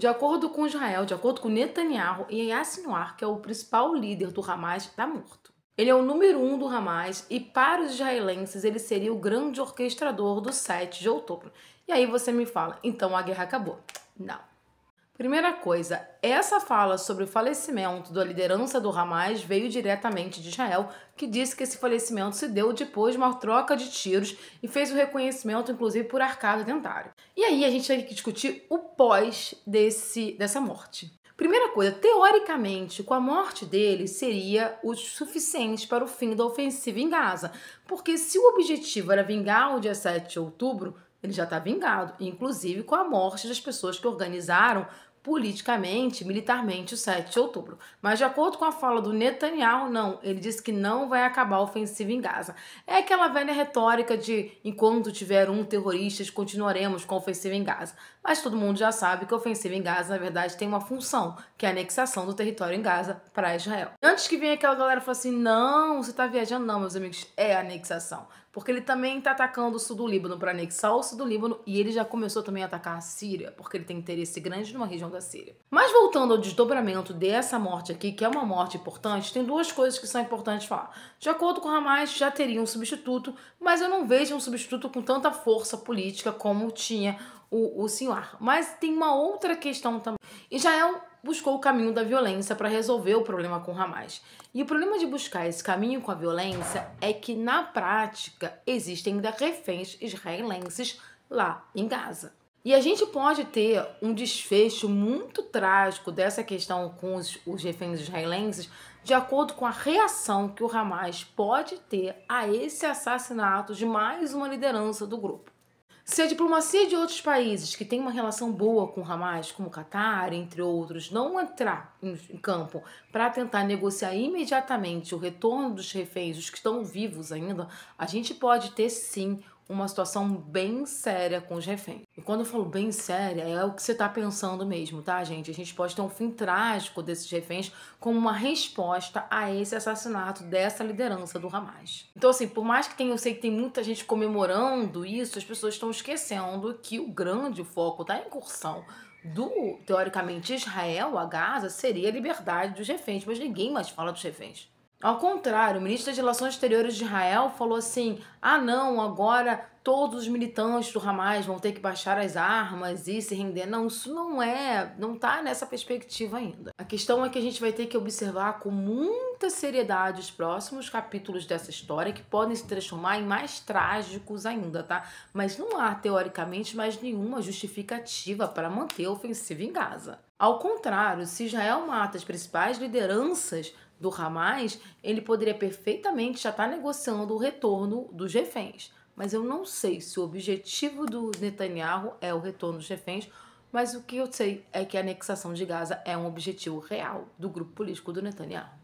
De acordo com Israel, de acordo com Netanyahu, Yahya Sinwar, que é o principal líder do Hamas, está morto. Ele é o número 1 do Hamas e para os israelenses ele seria o grande orquestrador do 7 de outubro. E aí você me fala, então a guerra acabou. Não. Primeira coisa, essa fala sobre o falecimento da liderança do Hamas veio diretamente de Israel, que disse que esse falecimento se deu depois de uma troca de tiros e fez o reconhecimento, inclusive, por arcado dentário. E aí a gente vai discutir o pós dessa morte. Primeira coisa, teoricamente, com a morte dele seria o suficiente para o fim da ofensiva em Gaza, porque se o objetivo era vingar o dia 7 de outubro, ele já está vingado, inclusive com a morte das pessoas que organizaram politicamente, militarmente, o 7 de outubro. Mas de acordo com a fala do Netanyahu, não. Ele disse que não vai acabar a ofensiva em Gaza. É aquela velha retórica de enquanto tiver terroristas, continuaremos com a ofensiva em Gaza. Mas todo mundo já sabe que a ofensiva em Gaza, na verdade, tem uma função, que é a anexação do território em Gaza para Israel. Antes que venha aquela galera e fale assim, não, você tá viajando. Não, meus amigos, é anexação. Porque ele também tá atacando o sul do Líbano para anexar o sul do Líbano e ele já começou também a atacar a Síria, porque ele tem interesse grande numa região da Síria. Mas voltando ao desdobramento dessa morte aqui, que é uma morte importante, tem duas coisas que são importantes falar. De acordo com o Hamas, já teria um substituto, mas eu não vejo um substituto com tanta força política como tinha o Sinwar. Mas tem uma outra questão também. Israel buscou o caminho da violência para resolver o problema com o Hamas. E o problema de buscar esse caminho com a violência é que, na prática, existem ainda reféns israelenses lá em Gaza. E a gente pode ter um desfecho muito trágico dessa questão com os reféns israelenses de acordo com a reação que o Hamas pode ter a esse assassinato de mais uma liderança do grupo. Se a diplomacia de outros países que têm uma relação boa com o Hamas, como o Catar, entre outros, não entrar em campo para tentar negociar imediatamente o retorno dos reféns, os que estão vivos ainda, a gente pode ter sim uma situação bem séria com os reféns. E quando eu falo bem séria, é o que você está pensando mesmo, tá, gente? A gente pode ter um fim trágico desses reféns como uma resposta a esse assassinato dessa liderança do Hamas. Então, assim, por mais que eu sei que tem muita gente comemorando isso, as pessoas estão esquecendo que o grande foco da incursão do, teoricamente, Israel a Gaza seria a liberdade dos reféns, mas ninguém mais fala dos reféns. Ao contrário, o ministro das Relações Exteriores de Israel falou assim, não, agora todos os militantes do Hamas vão ter que baixar as armas e se render. Não, isso não tá nessa perspectiva ainda. A questão é que a gente vai ter que observar com muita seriedade os próximos capítulos dessa história que podem se transformar em mais trágicos ainda, tá? Mas não há, teoricamente, mais nenhuma justificativa para manter a ofensiva em Gaza. Ao contrário, se Israel mata as principais lideranças do Hamas, ele poderia perfeitamente já estar negociando o retorno dos reféns. Mas eu não sei se o objetivo do Netanyahu é o retorno dos reféns, mas o que eu sei é que a anexação de Gaza é um objetivo real do grupo político do Netanyahu.